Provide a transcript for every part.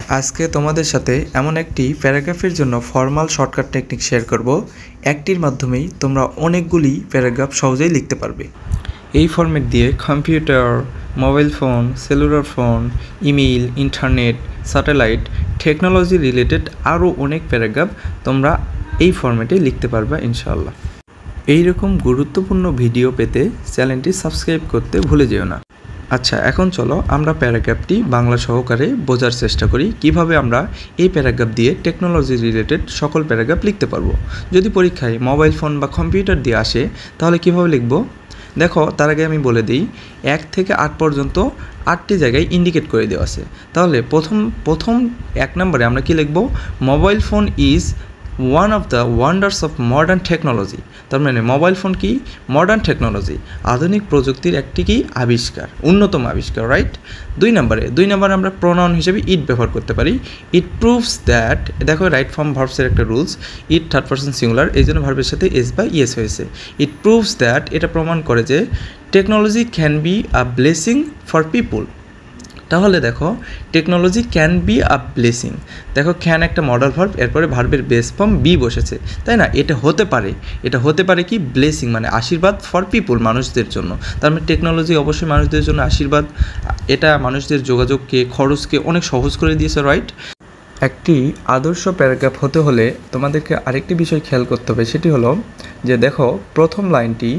আজকে তোমাদের সাথে এমন একটি প্যারাগ্রাফের জন্য ফর্মাল শর্টকাট টেকনিক শেয়ার করব। একটির মাধ্যমেই তোমরা অনেকগুলি প্যারাগ্রাফ সহজেই লিখতে পারবে। এই ফরম্যাট দিয়ে computer, mobile phone, cellular phone, email, internet, satellite, technology related আরও অনেক প্যারাগ্রাফ তোমরা এই ফরম্যাটে লিখতে পারবে ইনশাআল্লাহ। এইরকম গুরুত্বপূর্ণ ভিডিও পেতে চ্যানেলটি সাবস্ক্রাইব করতে ভুলে যেও না। আচ্ছা, এখন চলো আমরা প্যারাগ্রাফটি বাংলা সহকারে বোঝার চেষ্টা করি কিভাবে আমরা এই প্যারাগ্রাফ দিয়ে টেকনোলজি রিলেটেড সকল প্যারাগ্রাফ লিখতে পারবো। যদি পরীক্ষায় মোবাইল ফোন বা কম্পিউটার দিয়ে আসে তাহলে কিভাবে লিখব? দেখো, তার আগে আমি বলে দিই 1 থেকে 8 পর্যন্ত 8টি জায়গায় ইন্ডিকেট করে দেওয়া আছে। তাহলে প্রথম 1 নম্বরে আমরা কি লিখব? Mobile phone is one of the wonders of modern technology. তার মানে মোবাইল ফোন কি? মডার্ন টেকনোলজি, আধুনিক প্রযুক্তির একটি কি আবিষ্কার, অন্যতম আবিষ্কার, রাইট? 2 নম্বরে আমরা প্রোনাউন হিসেবে ইট ব্যবহার করতে পারি। ইট প্রুভস দ্যাট, দেখো রাইট ফর্ম ভার্বসের একটা rules, it third person singular, এই জন্য ভার্বের সাথে এস বা ইয়েস হয়েছে। ইট প্রুভস দ্যাট, এটা প্রমাণ করে যে technology can be a blessing for পিপুল। তাহলে দেখো, technology can be a blessing, দেখো ক্যান একটা মডাল ভার্ব, এরপরে ভার্বের বেস ফর্ম বি বসেছে, তাই না? এটা হতে পারে কি ব্লেসিং, মানে আশীর্বাদ ফর পিপুল, মানুষদের জন্য। তার মানে টেকনোলজি অবশ্যই মানুষদের জন্য আশীর্বাদ। এটা মানুষদের যোগাযোগকে, খরচকে অনেক সহজ করে দিয়েছে, রাইট? একটি আদর্শ প্যারাগ্রাফ হতে হলে তোমাদেরকে আরেকটি বিষয় খেয়াল করতে হবে, সেটি হলো যে দেখো প্রথম লাইনটি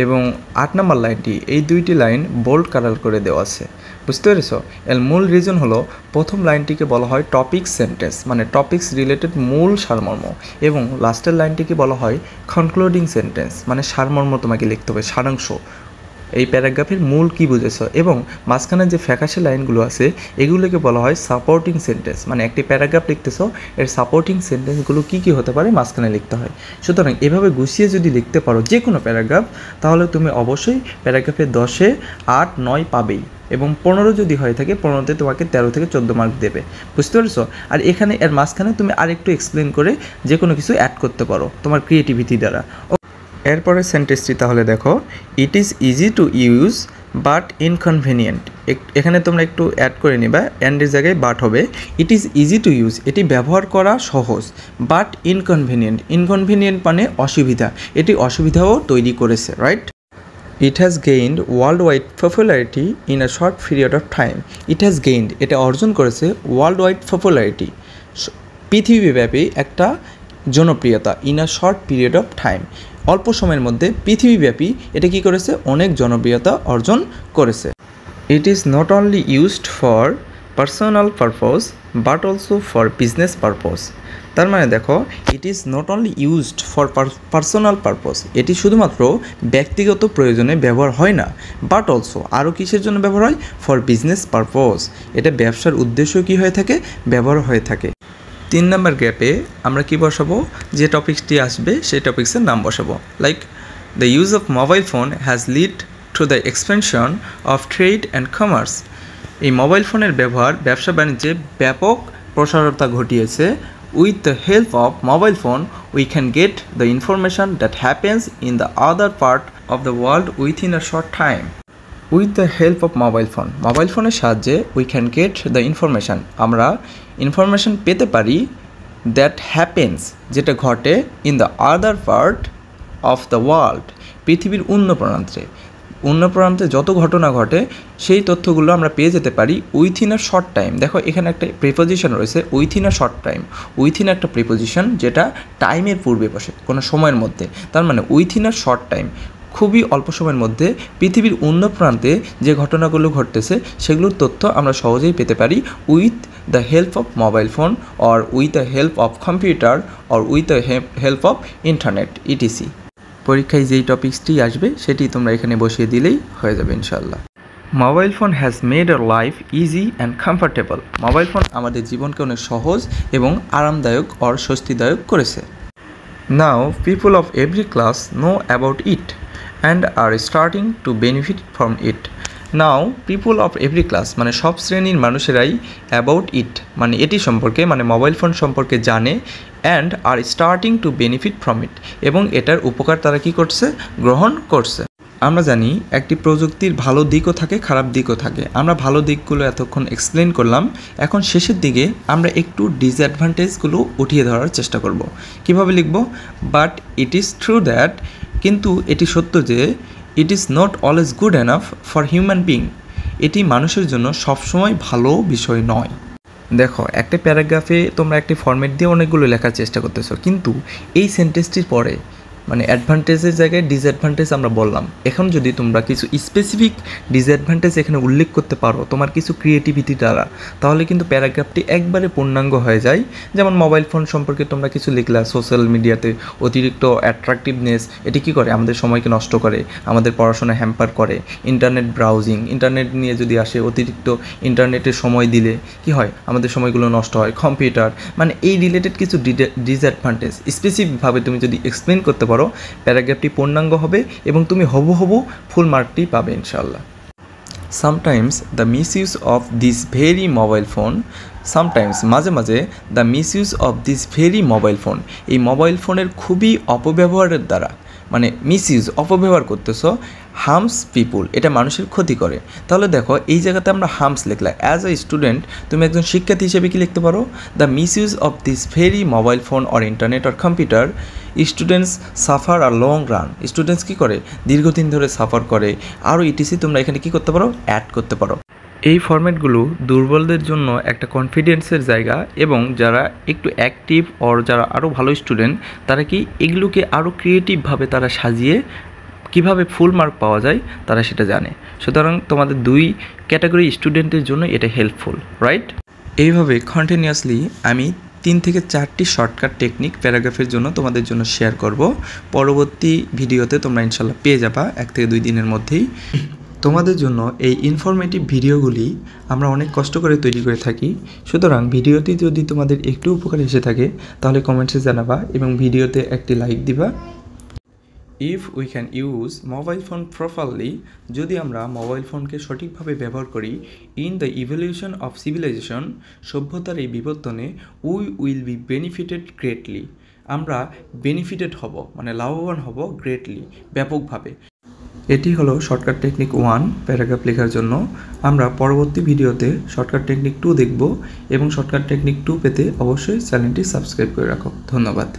এবং 8 নম্বর লাইনটি, এই দুইটি লাইন বোল্ড কালার করে দেওয়া আছে, বুঝতে পেরেছো? এর মূল রিজন হলো প্রথম লাইনটিকে বলা হয় টপিক সেন্টেন্স, মানে টপিক্স রিলেটেড মূল সারমর্ম, এবং লাস্টের লাইনটিকে বলা হয় কনক্লুডিং সেন্টেন্স, মানে সারমর্ম তোমাকে লিখতে হবে, সারাংশ, এই প্যারাগ্রাফের মূল কী বুঝেছো। এবং মাঝখানে যে ফ্যাকাশে লাইনগুলো আছে এগুলোকে বলা হয় সাপোর্টিং সেন্টেন্স, মানে একটি প্যারাগ্রাফ লিখতেছো, এর সাপোর্টিং সেন্টেন্সগুলো কী হতে পারে মাঝখানে লিখতে হয়। সুতরাং এভাবে গুছিয়ে যদি লিখতে পারো যে কোনো প্যারাগ্রাফ, তাহলে তুমি অবশ্যই প্যারাগ্রাফে 10-এ 8-9 পাবেই, এবং 15 যদি হয়ে থাকে 15তে তোমাকে 13 থেকে 14 মার্ক দেবে, বুঝতে পেরেছো? আর এখানে এর মাঝখানে তুমি আরেকটু এক্সপ্লেন করে যে কোনো কিছু অ্যাড করতে পারো তোমার ক্রিয়েটিভিটি দ্বারা। এরপরে সেন্টেন্সটি তাহলে দেখো, it is easy to use but inconvenient, এখানে তোমরা একটু অ্যাড করে নিবা, অ্যান্ডের জায়গায় বাট হবে। It is easy to use, এটি ব্যবহার করা সহজ, বাট ইনকনভিনিয়েন্ট মানে অসুবিধা, এটি অসুবিধাও তৈরি করেছে, right? It has gained world wide popularity in a short period of time. It has gained, এটা অর্জন করেছে ওয়ার্ল্ড ওয়াইড পপুলারিটি, পৃথিবীব্যাপী একটা জনপ্রিয়তা, in a short period of time, অল্প সময়ের মধ্যে পৃথিবীব্যাপী এটা কী করেছে? অনেক জনপ্রিয়তা অর্জন করেছে। It is not only used for personal purpose but also for business purpose. তার মানে দেখো, it is not only used for personal purpose, এটি শুধুমাত্র ব্যক্তিগত প্রয়োজনে ব্যবহার হয় না, বাট অলসো আরও কিসের জন্য ব্যবহার হয়? ফর বিজনেস পারপোজ, এটা ব্যবসার উদ্দেশ্য কী হয়ে থাকে? ব্যবহার হয়ে থাকে। 3 নম্বর গ্যাপে আমরা কি বসাবো? যে টপিকসটি আসবে সেই টপিক্সের নাম বসাবো, like the use of mobile phone has lead to the expansion of trade and commerce. এই মোবাইল ফোনের ব্যবহার ব্যবসা বাণিজ্যে ব্যাপক প্রসারতা ঘটিয়েছে। With the help of mobile phone we can get the information that happens in the other part of the world within a short time. With the help of mobile ফোনের সাহায্যে we can get the information, আমরা information পেতে পারি, that happens, যেটা ঘটে, in the other part of the world, পৃথিবীর অন্য প্রান্তে যত ঘটনা ঘটে সেই তথ্যগুলো আমরা পেয়ে যেতে পারি উইথিন আ শর্ট টাইম। দেখো এখানে একটা প্রিপোজিশন রয়েছে, উইথিন আ শর্ট টাইম, উইথিন একটা প্রিপোজিশন যেটা টাইমের পূর্বে বসে, কোনো সময়ের মধ্যে। তার মানে উইথিন আ শর্ট টাইম, খুবই অল্প সময়ের মধ্যে পৃথিবীর অন্য প্রান্তে যে ঘটনাগুলো ঘটতেছে সেগুলোর তথ্য আমরা সহজেই পেতে পারি with the help of mobile phone, or with the help of computer, or with the help of internet, etc. পরীক্ষায় যেই টপিক্সটি আসবে সেটি তোমরা এখানে বসিয়ে দিলেই হয়ে যাবে ইনশাআল্লাহ। Mobile phone has made our life easy and comfortable. Mobile phone আমাদের জীবনকে অনেক সহজ এবং আরামদায়ক অর স্বস্তিদায়ক করেছে। Now people of every class know about it and are starting to benefit from it. Now people of every class, মানে সব শ্রেণীর মানুষেরাই about it, মানে এটি সম্পর্কে, মানে মোবাইল ফোন সম্পর্কে জানে, and are starting to benefit from it, এবং এটার উপকার তারা কি করছে? গ্রহণ করছে। আমরা জানি একটি প্রযুক্তির ভালো দিকও থাকে, খারাপ দিকও থাকে। আমরা ভালো দিকগুলো এতক্ষণ এক্সপ্লেন করলাম। এখন শেষের দিকে আমরা একটু ডিসঅ্যাডভান্টেজগুলো উঠিয়ে ধরার চেষ্টা করব। কিভাবে লিখব? But it is true that, কিন্তু এটি সত্য যে it is not always good enough for human being, এটি মানুষের জন্য সবসময় ভালো বিষয় নয়। দেখো, একটা প্যারাগ্রাফে তোমরা একটি ফরম্যাট দিয়ে অনেকগুলো লেখার চেষ্টা করতেছো, কিন্তু এই সেন্টেন্সটির পরে মানে অ্যাডভান্টেজের জায়গায় ডিসঅ্যাডভান্টেজ আমরা বললাম। এখন যদি তোমরা কিছু স্পেসিফিক ডিসঅ্যাডভান্টেজ এখানে উল্লেখ করতে পারো তোমার কিছু ক্রিয়েটিভিটি দ্বারা, তাহলে কিন্তু প্যারাগ্রাফটি একবারে পূর্ণাঙ্গ হয়ে যায়। যেমন মোবাইল ফোন সম্পর্কে তোমরা কিছু লিখলা, সোশ্যাল মিডিয়াতে অতিরিক্ত অ্যাট্রাকটিভনেস এটি কী করে, আমাদের সময়কে নষ্ট করে, আমাদের পড়াশোনা হ্যাম্পার করে। ইন্টারনেট ব্রাউজিং, ইন্টারনেট নিয়ে যদি আসে, অতিরিক্ত ইন্টারনেটে সময় দিলে কি হয়, আমাদের সময়গুলো নষ্ট হয়। কম্পিউটার, মানে এই রিলেটেড কিছু ডিসঅ্যাডভান্টেজ স্পেসিফিকভাবে তুমি যদি এক্সপ্লেন করতে পারো, প্যারাগ্রাফটি পূর্ণাঙ্গ হবে এবং তুমি হবু ফুল মার্কটি পাবে ইনশাল্লাহ। Sometimes the misuse of this very mobile phone, sometimes মাঝে মাঝে the misuse of this very mobile phone, এই মোবাইল ফোনের খুবই অপব্যবহারের দ্বারা, মানে মিসইউজ অপব্যবহার করতেছো, হার্মস পিপুল, এটা মানুষের ক্ষতি করে। তাহলে দেখো এই জায়গাতে আমরা হার্মস লিখলাম। অ্যাজ এ স্টুডেন্ট তুমি একজন শিক্ষার্থী হিসেবে কি লিখতে পারো? The misuse of this very mobile phone or internet or computer, students suffer আর লং রান, স্টুডেন্টস কী করে, দীর্ঘদিন ধরে সাফার করে। আরও ইটিসি তোমরা এখানে কী করতে পারো, অ্যাড করতে পারো। এই ফরম্যাটগুলো দুর্বলদের জন্য একটা কনফিডেন্সের জায়গা, এবং যারা একটু অ্যাক্টিভ ওর যারা আরও ভালো স্টুডেন্ট, তারা কি এগুলোকে আরও ক্রিয়েটিভভাবে তারা সাজিয়ে কিভাবে ফুল মার্ক পাওয়া যায় তারা সেটা জানে। সুতরাং তোমাদের দুই ক্যাটাগরি স্টুডেন্টের জন্য এটা হেল্পফুল, রাইট? এইভাবে কন্টিনিউয়াসলি আমি 3 থেকে 4টি শর্টকাট টেকনিক প্যারাগ্রাফের জন্য তোমাদের জন্য শেয়ার করব। পরবর্তী ভিডিওতে তোমরা ইনশাল্লাহ পেয়ে যাবা 1 থেকে 2 দিনের মধ্যেই। তোমাদের জন্য এই ইনফরমেটিভ ভিডিওগুলি আমরা অনেক কষ্ট করে তৈরি করে থাকি। সুতরাং ভিডিওটি যদি তোমাদের একটু উপকার এসে থাকে তাহলে কমেন্টসে জানাবা এবং ভিডিওতে একটি লাইক দিবা। If we can use mobile phone properly, যদি আমরা মোবাইল ফোনকে সঠিকভাবে ব্যবহার করি, in the evolution of civilisation, সভ্যতার এই বিবর্তনে, we will be benefited greatly, আমরা বেনিফিটেড হব, মানে লাভবান হব গ্রেটলি, ব্যাপকভাবে। এটি হলো শর্টকাট টেকনিক 1 প্যারাগ্রাফ লেখার জন্য। আমরা পরবর্তী ভিডিওতে শর্টকাট টেকনিক 2 দেখব, এবং শর্টকাট টেকনিক 2 পেতে অবশ্যই চ্যানেলটি সাবস্ক্রাইব করে রাখো। ধন্যবাদ।